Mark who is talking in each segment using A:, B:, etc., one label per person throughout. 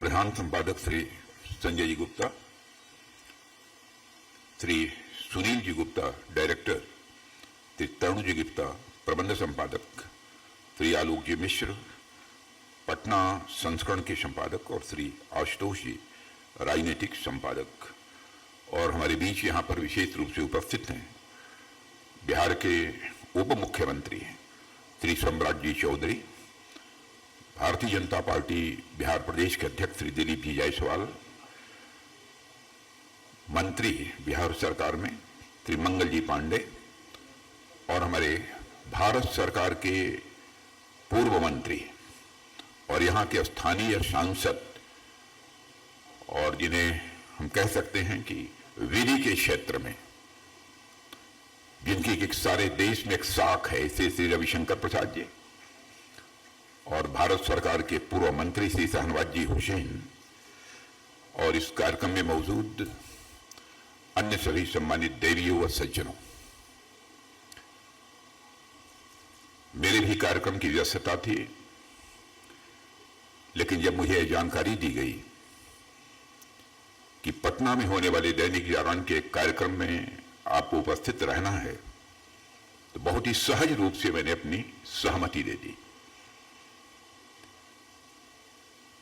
A: प्रधान संपादक श्री संजय जी गुप्ता, श्री सुनील जी गुप्ता डायरेक्टर, श्री तरुण जी गुप्ता प्रबंध संपादक, श्री आलोक जी मिश्र पटना संस्करण के संपादक और श्री आशुतोष जी राजनीतिक संपादक। और हमारे बीच यहाँ पर विशेष रूप से उपस्थित हैं बिहार के उप मुख्यमंत्री श्री सम्राट जी चौधरी, भारतीय जनता पार्टी बिहार प्रदेश के अध्यक्ष श्री दिलीप जी जायसवाल, मंत्री बिहार सरकार में श्री मंगल जी पांडे और हमारे भारत सरकार के पूर्व मंत्री और यहाँ के स्थानीय सांसद और जिन्हें हम कह सकते हैं कि विधि के क्षेत्र में जिनकी एक सारे देश में एक साख है, ऐसे श्री रविशंकर प्रसाद जी और भारत सरकार के पूर्व मंत्री श्री शहनवाज जी हुसैन और इस कार्यक्रम में मौजूद अन्य सभी सम्मानित देवियों व सज्जनों। मेरे भी कार्यक्रम की व्यस्तता थी, लेकिन जब मुझे जानकारी दी गई कि पटना में होने वाले दैनिक जागरण के कार्यक्रम में आपको उपस्थित रहना है, तो बहुत ही सहज रूप से मैंने अपनी सहमति दे दी।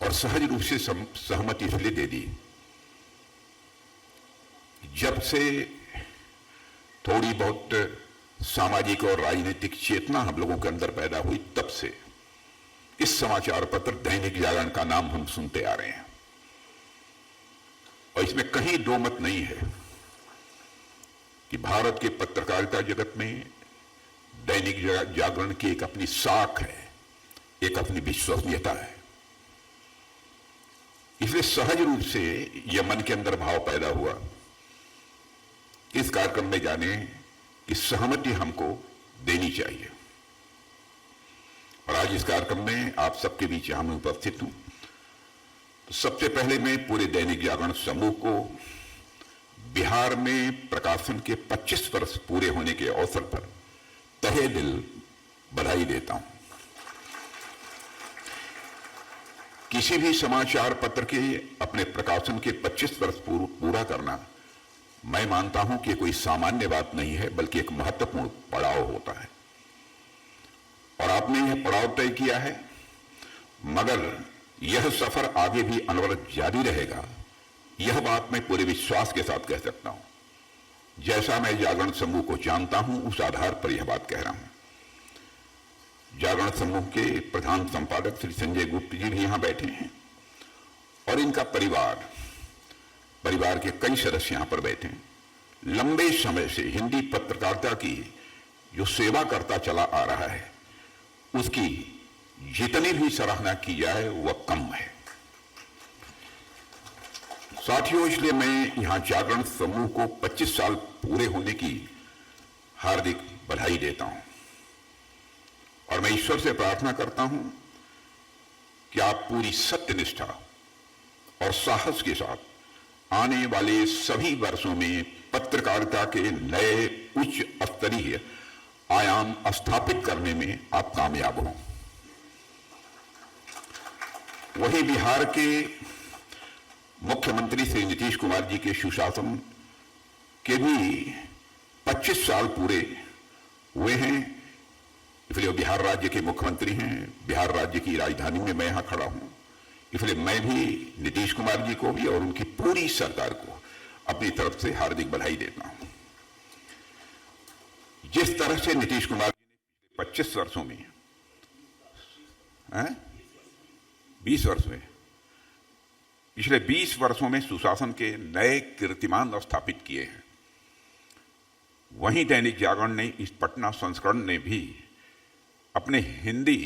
A: और सहज रूप से सहमति इसलिए दे दी, जब से थोड़ी बहुत सामाजिक और राजनीतिक चेतना हम लोगों के अंदर पैदा हुई, तब से इस समाचार पत्र दैनिक जागरण का नाम हम सुनते आ रहे हैं। और इसमें कहीं दो मत नहीं है कि भारत के पत्रकारिता जगत में दैनिक जागरण की एक अपनी साख है, एक अपनी विश्वसनीयता है। इसलिए सहज रूप से यह मन के अंदर भाव पैदा हुआ इस कार्यक्रम में जाने की सहमति हमको देनी चाहिए। और आज इस कार्यक्रम में आप सबके बीच यहां मैं उपस्थित हूं, तो सबसे पहले मैं पूरे दैनिक जागरण समूह को बिहार में प्रकाशन के 25 वर्ष पूरे होने के अवसर पर तहे दिल बधाई देता हूं। किसी भी समाचार पत्र के अपने प्रकाशन के 25 वर्ष पूरा करना, मैं मानता हूं कि कोई सामान्य बात नहीं है, बल्कि एक महत्वपूर्ण पड़ाव होता है। और आपने यह पड़ाव तय किया है, मगर यह सफर आगे भी अनवरत जारी रहेगा, यह बात मैं पूरे विश्वास के साथ कह सकता हूं। जैसा मैं जागरण समूह को जानता हूं, उस आधार पर यह बात कह रहा हूं। जागरण समूह के प्रधान संपादक श्री संजय गुप्ता जी भी यहां बैठे हैं और इनका परिवार के कई सदस्य यहां पर बैठे हैं। लंबे समय से हिंदी पत्रकारिता की जो सेवा करता चला आ रहा है, उसकी जितनी भी सराहना की जाए वह कम है। साथियों, इसलिए मैं यहां जागरण समूह को 25 साल पूरे होने की हार्दिक बधाई देता हूं और मैं ईश्वर से प्रार्थना करता हूं कि आप पूरी सत्यनिष्ठा और साहस के साथ आने वाले सभी वर्षों में पत्रकारिता के नए उच्च स्तरीय आयाम स्थापित करने में आप कामयाब हों। वही बिहार के मुख्यमंत्री श्री नीतीश कुमार जी के सुशासन के भी 25 साल पूरे हुए हैं। इसलिए बिहार राज्य के मुख्यमंत्री हैं, बिहार राज्य की राजधानी में मैं यहां खड़ा हूं। इसलिए मैं भी नीतीश कुमार जी को भी और उनकी पूरी सरकार को अपनी तरफ से हार्दिक बधाई देता हूं। जिस तरह से नीतीश कुमार जी ने 25 वर्षों में 20 वर्ष में पिछले 20 वर्षों में सुशासन के नए कीर्तिमान स्थापित किए हैं, वहीं दैनिक जागरण ने इस पटना संस्करण ने भी अपने हिंदी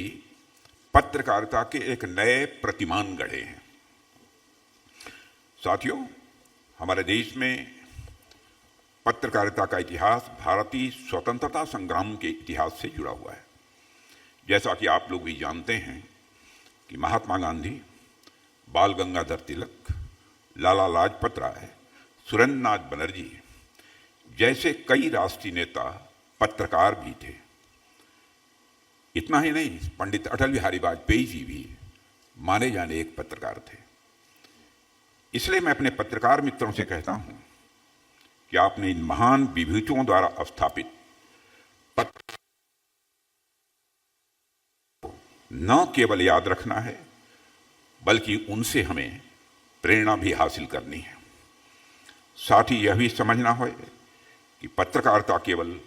A: पत्रकारिता के एक नए प्रतिमान गढ़े हैं। साथियों, हमारे देश में पत्रकारिता का इतिहास भारतीय स्वतंत्रता संग्राम के इतिहास से जुड़ा हुआ है। जैसा कि आप लोग भी जानते हैं कि महात्मा गांधी, बाल गंगाधर तिलक, लाला लाजपत राय, सुरेंद्रनाथ बनर्जी जैसे कई राष्ट्रीय नेता पत्रकार भी थे। इतना ही नहीं, पंडित अटल बिहारी वाजपेयी जी भी माने जाने एक पत्रकार थे। इसलिए मैं अपने पत्रकार मित्रों से कहता हूं कि आपने इन महान विभूतियों द्वारा स्थापित पत्र न केवल याद रखना है, बल्कि उनसे हमें प्रेरणा भी हासिल करनी है। साथ ही यह भी समझना हो कि पत्रकारिता केवल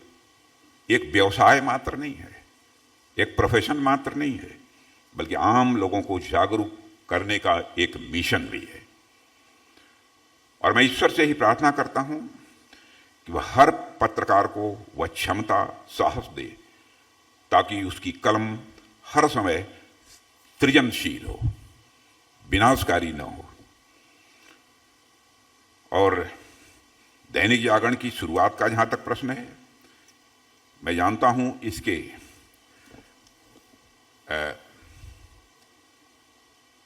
A: एक व्यवसाय मात्र नहीं है, एक प्रोफेशन मात्र नहीं है, बल्कि आम लोगों को जागरूक करने का एक मिशन भी है। और मैं ईश्वर से ही प्रार्थना करता हूं कि वह हर पत्रकार को वह क्षमता, साहस दे ताकि उसकी कलम हर समय सृजनशील हो, विनाशकारी न हो। और दैनिक जागरण की शुरुआत का जहां तक प्रश्न है, मैं जानता हूं इसके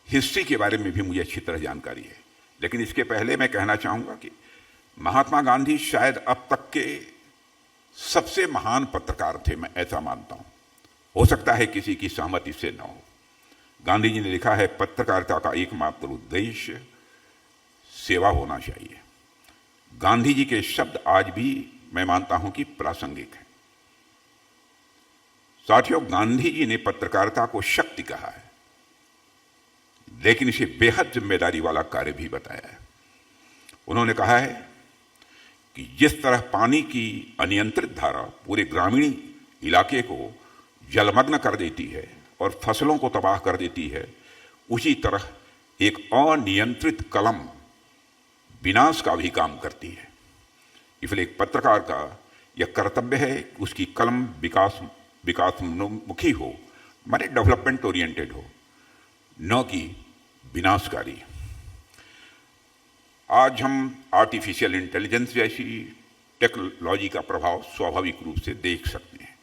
A: हिस्ट्री के बारे में भी मुझे अच्छी तरह जानकारी है, लेकिन इसके पहले मैं कहना चाहूंगा कि महात्मा गांधी शायद अब तक के सबसे महान पत्रकार थे, मैं ऐसा मानता हूं। हो सकता है किसी की सहमति से न हो। गांधी जी ने लिखा है, पत्रकारिता का एकमात्र उद्देश्य सेवा होना चाहिए। गांधी जी के शब्द आज भी मैं मानता हूं कि प्रासंगिक हैं। साथियों, गांधी जी ने पत्रकारिता को शक्ति कहा है, लेकिन इसे बेहद जिम्मेदारी वाला कार्य भी बताया है। उन्होंने कहा है कि जिस तरह पानी की अनियंत्रित धारा पूरे ग्रामीण इलाके को जलमग्न कर देती है और फसलों को तबाह कर देती है, उसी तरह एक अनियंत्रित कलम विनाश का भी काम करती है। इसलिए एक पत्रकार का यह कर्तव्य है कि उसकी कलम विकासोन्मुखी हो, माने डेवलपमेंट ओरिएंटेड हो, न कि विनाशकारी। आज हम आर्टिफिशियल इंटेलिजेंस जैसी टेक्नोलॉजी का प्रभाव स्वाभाविक रूप से देख सकते हैं।